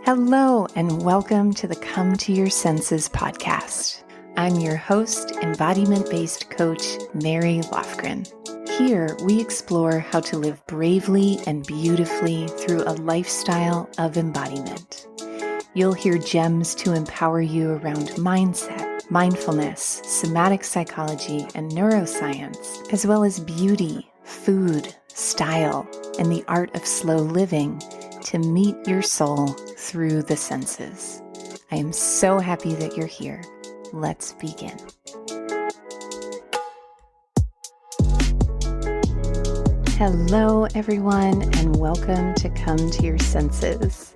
Hello, and welcome to the Come to Your Senses podcast. I'm your host, embodiment-based coach, Mary Lofgren. Here, we explore how to live bravely and beautifully through a lifestyle of embodiment. You'll hear gems to empower you around mindset, mindfulness, somatic psychology, and neuroscience, as well as beauty, food, style, and the art of slow living to meet your soul through the senses. I am so happy that you're here. Let's begin. Hello, everyone, and welcome to Come to Your Senses.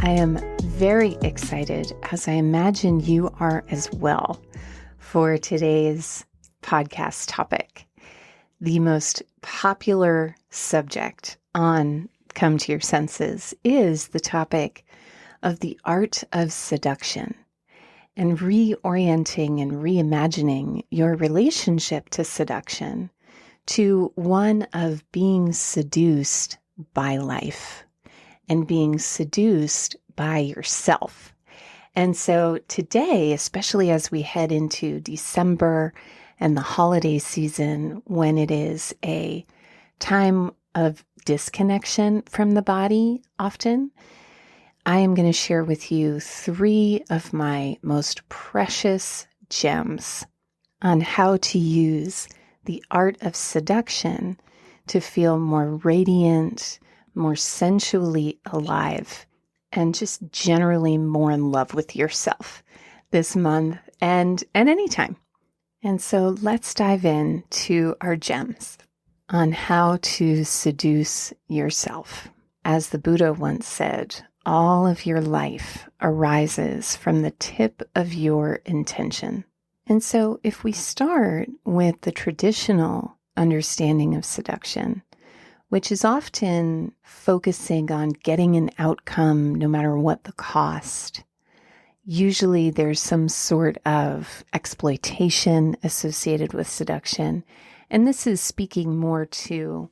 I am very excited, as I imagine you are as well, for today's podcast topic. The most popular subject on Come to Your Senses is the topic of the art of seduction and reorienting and reimagining your relationship to seduction to one of being seduced by life and being seduced by yourself. And so today, especially as we head into December and the holiday season, when it is a time of disconnection from the body often, I am going to share with you 3 of my most precious gems on how to use the art of seduction to feel more radiant, more sensually alive, and just generally more in love with yourself this month and anytime. And so let's dive into our gems on how to seduce yourself. As the Buddha once said, all of your life arises from the tip of your intention. And so if we start with the traditional understanding of seduction, which is often focusing on getting an outcome no matter what the cost, usually there's some sort of exploitation associated with seduction. And this is speaking more to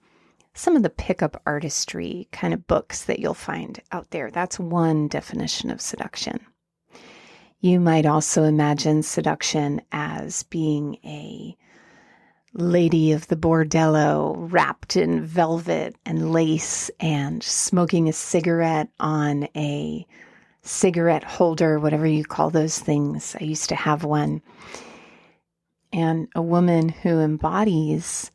some of the pickup artistry kind of books that you'll find out there. That's one definition of seduction. You might also imagine seduction as being a lady of the bordello wrapped in velvet and lace and smoking a cigarette on a cigarette holder, whatever you call those things. I used to have one. And a woman who embodies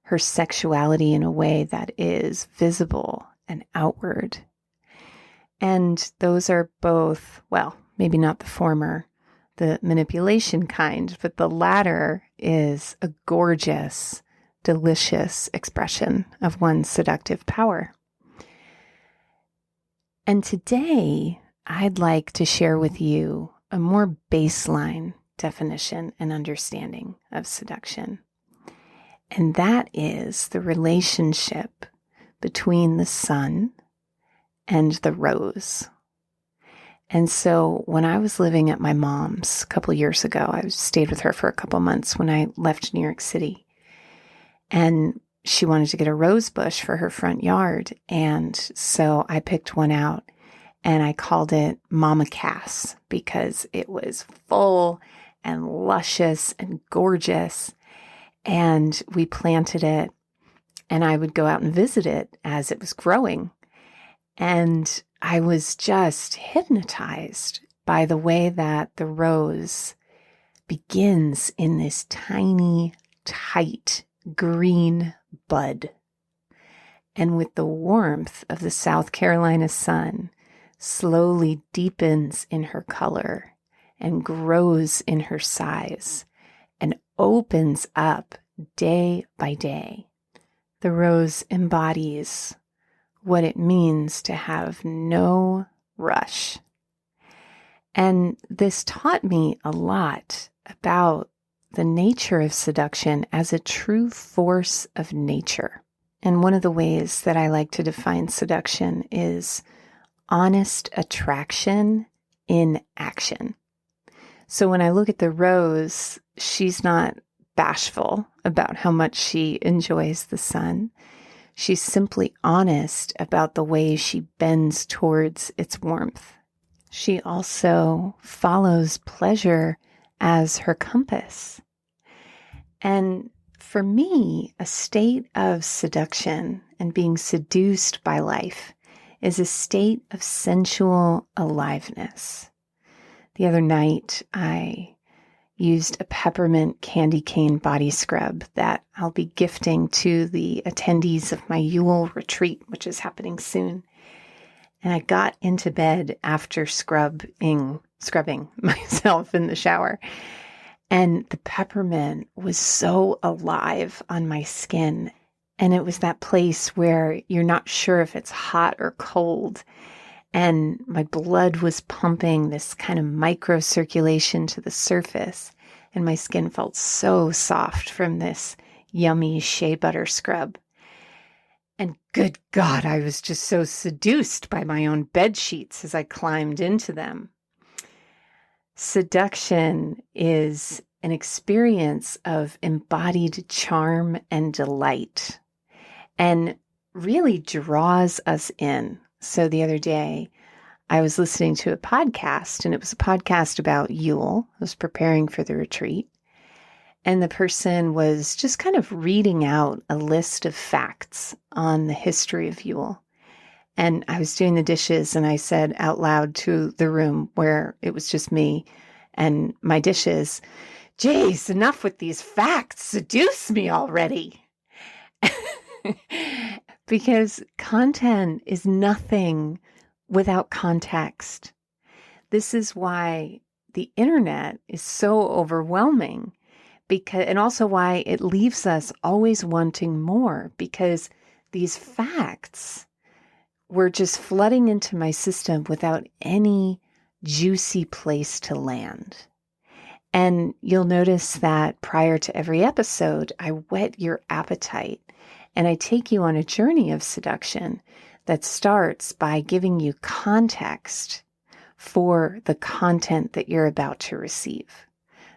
her sexuality in a way that is visible and outward. And those are both, well, maybe not the former, the manipulation kind, but the latter is a gorgeous, delicious expression of one's seductive power. And today, I'd like to share with you a more baseline definition and understanding of seduction. And that is the relationship between the sun and the rose. And so when I was living at my mom's a couple years ago, I stayed with her for a couple months when I left New York City. And she wanted to get a rose bush for her front yard. And so I picked one out and I called it Mama Cass because it was full and luscious and gorgeous. And we planted it, and I would go out and visit it as it was growing. And I was just hypnotized by the way that the rose begins in this tiny, tight, green bud. And with the warmth of the South Carolina sun, slowly deepens in her color and grows in her size and opens up day by day. The rose embodies what it means to have no rush. And this taught me a lot about the nature of seduction as a true force of nature. And one of the ways that I like to define seduction is honest attraction in action. So when I look at the rose, she's not bashful about how much she enjoys the sun. She's simply honest about the way she bends towards its warmth. She also follows pleasure as her compass. And for me, a state of seduction and being seduced by life is a state of sensual aliveness. The other night, I used a peppermint candy cane body scrub that I'll be gifting to the attendees of my Yule retreat, which is happening soon. And I got into bed after scrubbing myself in the shower. And the peppermint was so alive on my skin. And it was that place where you're not sure if it's hot or cold. And my blood was pumping this kind of microcirculation to the surface. And my skin felt so soft from this yummy shea butter scrub. And good God, I was just so seduced by my own bed sheets as I climbed into them. Seduction is an experience of embodied charm and delight, and really draws us in. So the other day, I was listening to a podcast, and it was a podcast about Yule. I was preparing for the retreat, and the person was just kind of reading out a list of facts on the history of Yule. And I was doing the dishes, and I said out loud to the room where it was just me and my dishes, "Geez, enough with these facts. Seduce me already." Because content is nothing without context. This is why the internet is so overwhelming, and also why it leaves us always wanting more, because these facts were just flooding into my system without any juicy place to land. And you'll notice that prior to every episode, I whet your appetite and I take you on a journey of seduction that starts by giving you context for the content that you're about to receive.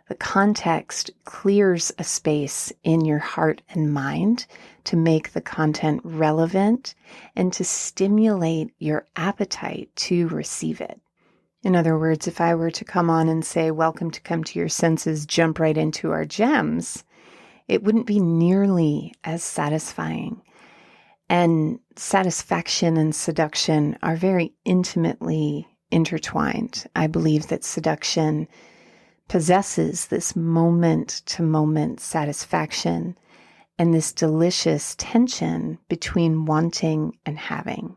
The context clears a space in your heart and mind to make the content relevant and to stimulate your appetite to receive it. In other words, if I were to come on and say, "Welcome to Come to Your Senses, jump right into our gems," it wouldn't be nearly as satisfying. And satisfaction and seduction are very intimately intertwined. I believe that seduction possesses this moment-to-moment satisfaction and this delicious tension between wanting and having.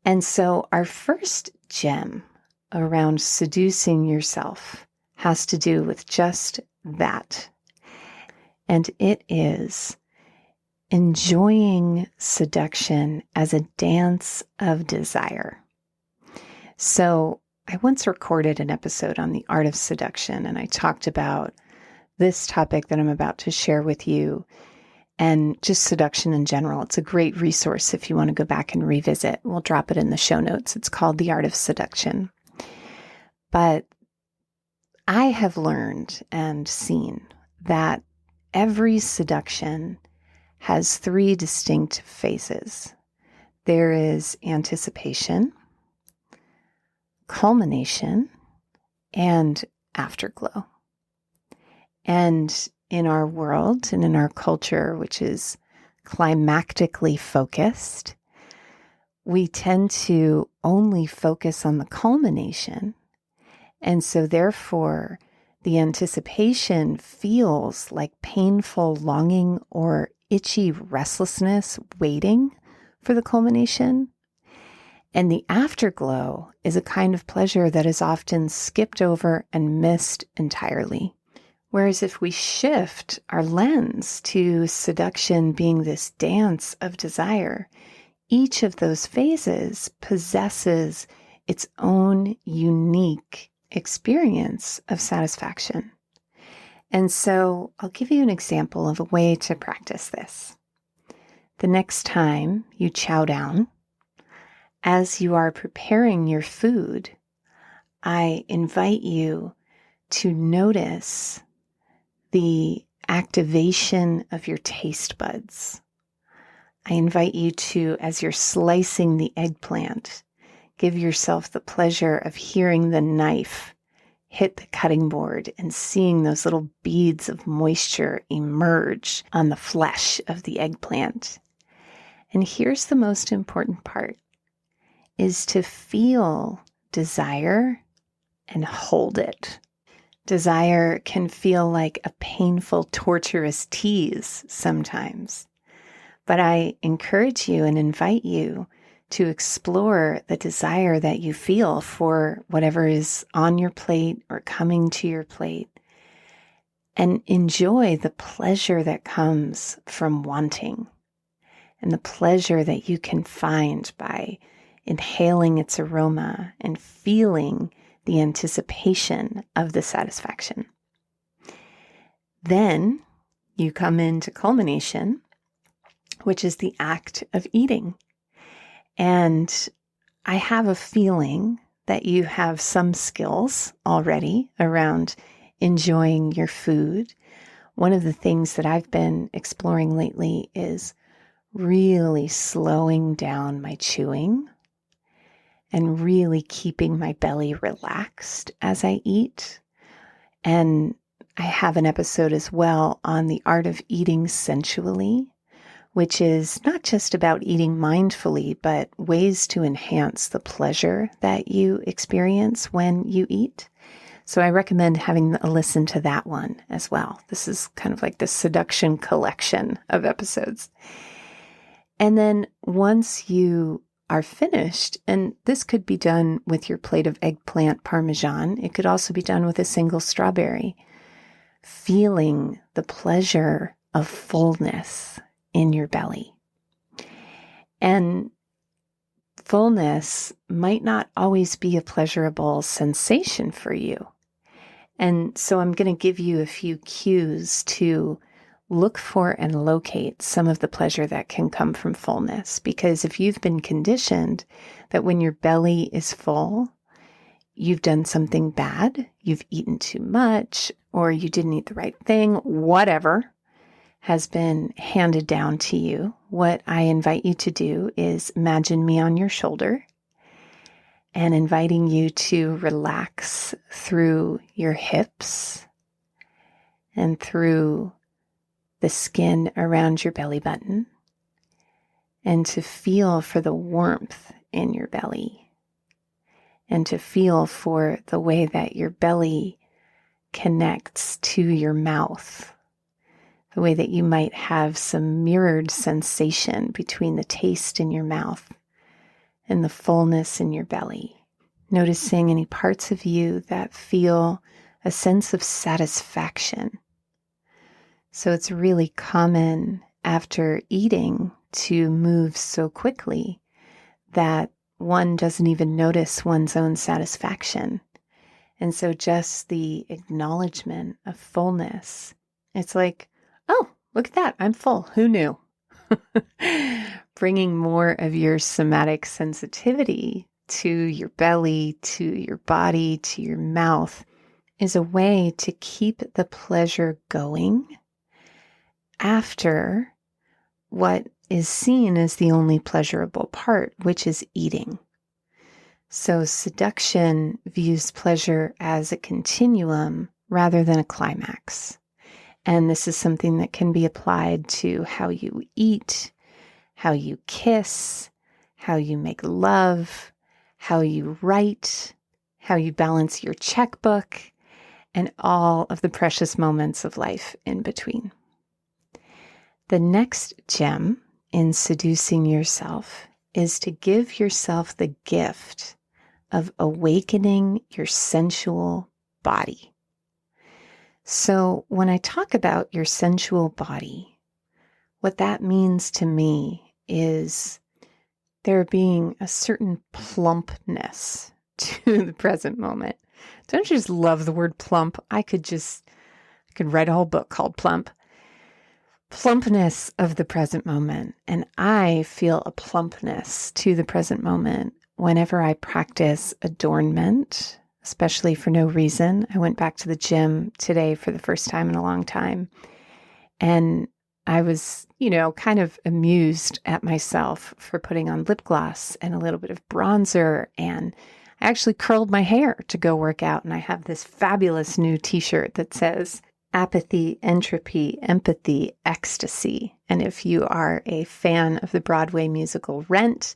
And so our first gem around seducing yourself has to do with just that. And it is enjoying seduction as a dance of desire. So I once recorded an episode on the art of seduction, and I talked about this topic that I'm about to share with you and just seduction in general. It's a great resource if you want to go back and revisit. We'll drop it in the show notes. It's called The Art of Seduction. But I have learned and seen that every seduction has three distinct phases. There is anticipation, culmination, and afterglow. And in our world and in our culture, which is climactically focused, we tend to only focus on the culmination. And so therefore, the anticipation feels like painful longing or itchy restlessness waiting for the culmination. And the afterglow is a kind of pleasure that is often skipped over and missed entirely. Whereas if we shift our lens to seduction being this dance of desire, each of those phases possesses its own unique experience of satisfaction. And so I'll give you an example of a way to practice this. The next time you chow down, as you are preparing your food, I invite you to notice the activation of your taste buds. I invite you to, as you're slicing the eggplant, give yourself the pleasure of hearing the knife hit the cutting board and seeing those little beads of moisture emerge on the flesh of the eggplant. And here's the most important part, is to feel desire and hold it. Desire can feel like a painful, torturous tease sometimes. But I encourage you and invite you to explore the desire that you feel for whatever is on your plate or coming to your plate, and enjoy the pleasure that comes from wanting and the pleasure that you can find by inhaling its aroma and feeling the anticipation of the satisfaction. Then you come into culmination, which is the act of eating. And I have a feeling that you have some skills already around enjoying your food. One of the things that I've been exploring lately is really slowing down my chewing and really keeping my belly relaxed as I eat. And I have an episode as well on the art of eating sensually, which is not just about eating mindfully, but ways to enhance the pleasure that you experience when you eat. So I recommend having a listen to that one as well. This is kind of like the seduction collection of episodes. And then once you are finished, and this could be done with your plate of eggplant parmesan, it could also be done with a single strawberry, feeling the pleasure of fullness in your belly. And fullness might not always be a pleasurable sensation for you. And so I'm going to give you a few cues to look for and locate some of the pleasure that can come from fullness. Because if you've been conditioned that when your belly is full, you've done something bad, you've eaten too much, or you didn't eat the right thing, whatever has been handed down to you, what I invite you to do is imagine me on your shoulder and inviting you to relax through your hips and through the skin around your belly button, and to feel for the warmth in your belly, and to feel for the way that your belly connects to your mouth, the way that you might have some mirrored sensation between the taste in your mouth and the fullness in your belly. Noticing any parts of you that feel a sense of satisfaction. So it's really common after eating to move so quickly that one doesn't even notice one's own satisfaction. And so just the acknowledgement of fullness, it's like, oh, look at that, I'm full. Who knew? Bringing more of your somatic sensitivity to your belly, to your body, to your mouth is a way to keep the pleasure going after what is seen as the only pleasurable part, which is eating. So seduction views pleasure as a continuum rather than a climax. And this is something that can be applied to how you eat, how you kiss, how you make love, how you write, how you balance your checkbook, and all of the precious moments of life in between. The next gem in seducing yourself is to give yourself the gift of awakening your sensual body. So when I talk about your sensual body, what that means to me is there being a certain plumpness to the present moment. Don't you just love the word plump? I could write a whole book called Plump. Plumpness of the present moment. And I feel a plumpness to the present moment whenever I practice adornment, especially for no reason. I went back to the gym today for the first time in a long time. And I was, kind of amused at myself for putting on lip gloss and a little bit of bronzer. And I actually curled my hair to go work out. And I have this fabulous new t-shirt that says apathy, entropy, empathy, ecstasy. And if you are a fan of the Broadway musical Rent,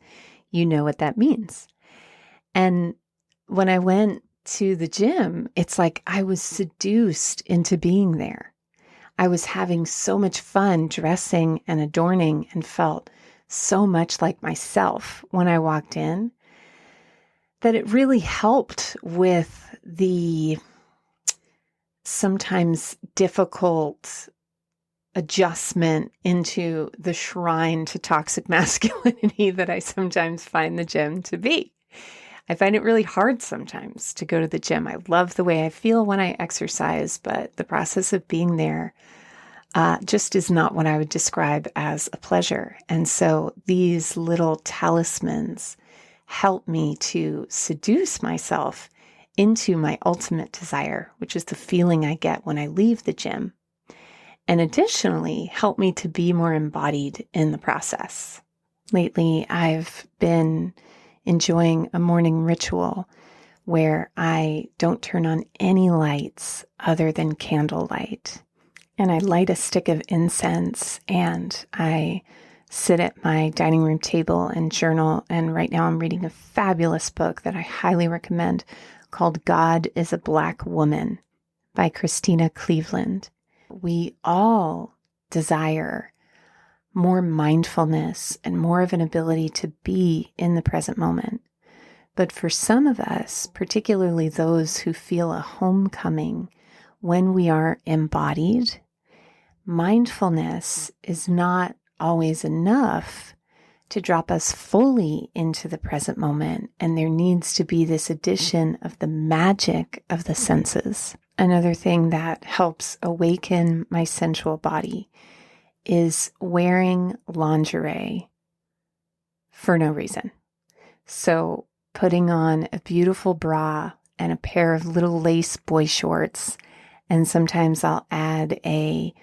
you know what that means. And when I went to the gym, it's like I was seduced into being there. I was having so much fun dressing and adorning and felt so much like myself when I walked in that it really helped with the sometimes difficult adjustment into the shrine to toxic masculinity that I sometimes find the gym to be. I find it really hard sometimes to go to the gym. I love the way I feel when I exercise, but the process of being there just is not what I would describe as a pleasure. And so these little talismans help me to seduce myself into my ultimate desire, which is the feeling I get when I leave the gym. And additionally, help me to be more embodied in the process. Lately, I've been enjoying a morning ritual where I don't turn on any lights other than candlelight. And I light a stick of incense and I sit at my dining room table and journal. And right now I'm reading a fabulous book that I highly recommend called God is a Black Woman by Christina Cleveland. We all desire more mindfulness and more of an ability to be in the present moment. But for some of us, particularly those who feel a homecoming when we are embodied, mindfulness is not always enough to drop us fully into the present moment. And there needs to be this addition of the magic of the senses. Another thing that helps awaken my sensual body is wearing lingerie for no reason. So putting on a beautiful bra and a pair of little lace boy shorts, and sometimes I'll add a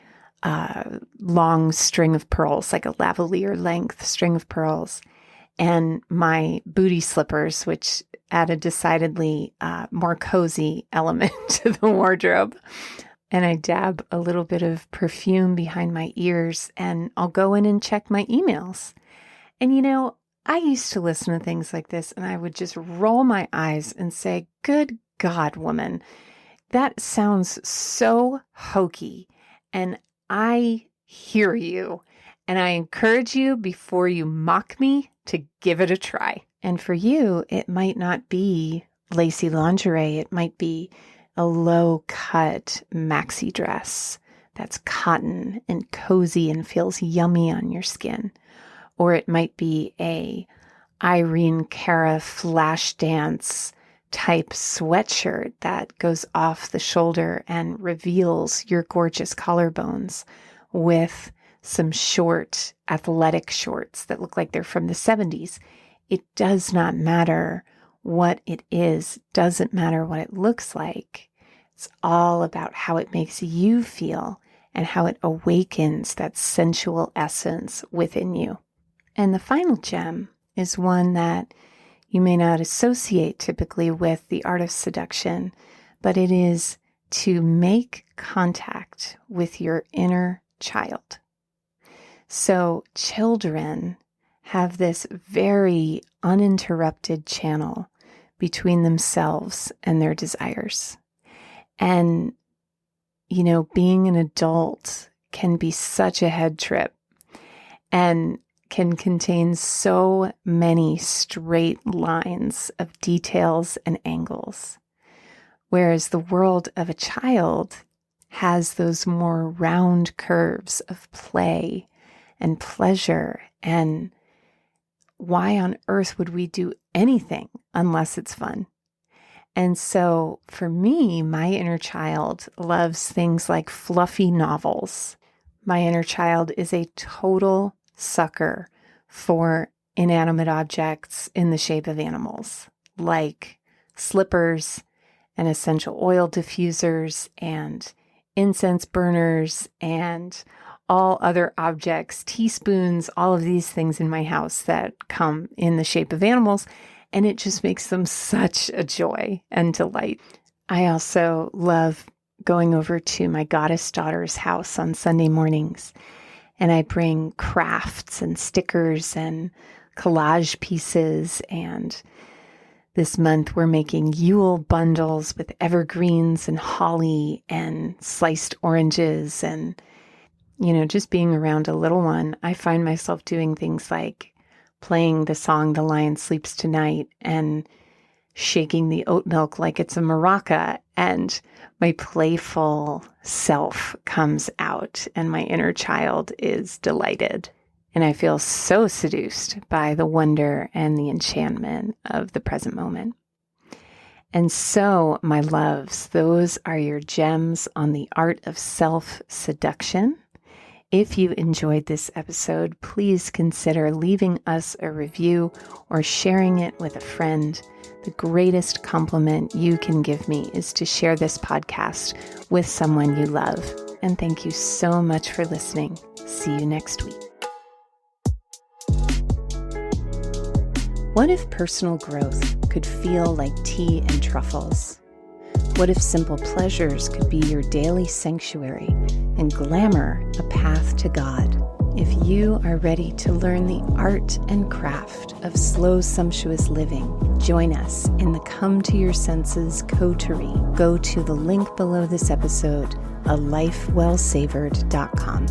long string of pearls, like a lavalier length string of pearls, and my booty slippers, which add a decidedly more cozy element to the wardrobe. And I dab a little bit of perfume behind my ears, and I'll go in and check my emails. And I used to listen to things like this, and I would just roll my eyes and say, good God, woman, that sounds so hokey. And I hear you. And I encourage you, before you mock me, to give it a try. And for you, it might not be lacy lingerie. It might be a low-cut maxi dress that's cotton and cozy and feels yummy on your skin. Or it might be a Irene Cara flash dance type sweatshirt that goes off the shoulder and reveals your gorgeous collarbones with some short athletic shorts that look like they're from the 70s. It does not matter what it is, doesn't matter what it looks like. It's all about how it makes you feel and how it awakens that sensual essence within you. And the final gem is one that you may not associate typically with the art of seduction, but it is to make contact with your inner child. So children have this very uninterrupted channel between themselves and their desires. And, being an adult can be such a head trip and can contain so many straight lines of details and angles. Whereas the world of a child has those more round curves of play and pleasure. And why on earth would we do anything unless it's fun? And so for me, my inner child loves things like fluffy novels. My inner child is a total sucker for inanimate objects in the shape of animals, like slippers and essential oil diffusers and incense burners and all other objects, teaspoons, all of these things in my house that come in the shape of animals, and it just makes them such a joy and delight. I also love going over to my goddess daughter's house on Sunday mornings, and I bring crafts and stickers and collage pieces. And this month we're making Yule bundles with evergreens and holly and sliced oranges. And, just being around a little one, I find myself doing things like playing the song "The Lion Sleeps Tonight" and shaking the oat milk like it's a maraca, and my playful self comes out and my inner child is delighted. And I feel so seduced by the wonder and the enchantment of the present moment. And so, my loves, those are your gems on the art of self-seduction. If you enjoyed this episode, please consider leaving us a review or sharing it with a friend. The greatest compliment you can give me is to share this podcast with someone you love. And thank you so much for listening. See you next week. What if personal growth could feel like tea and truffles? What if simple pleasures could be your daily sanctuary and glamour a path to God? If you are ready to learn the art and craft of slow, sumptuous living, join us in the Come to Your Senses coterie. Go to the link below this episode, alifewellsavored.com.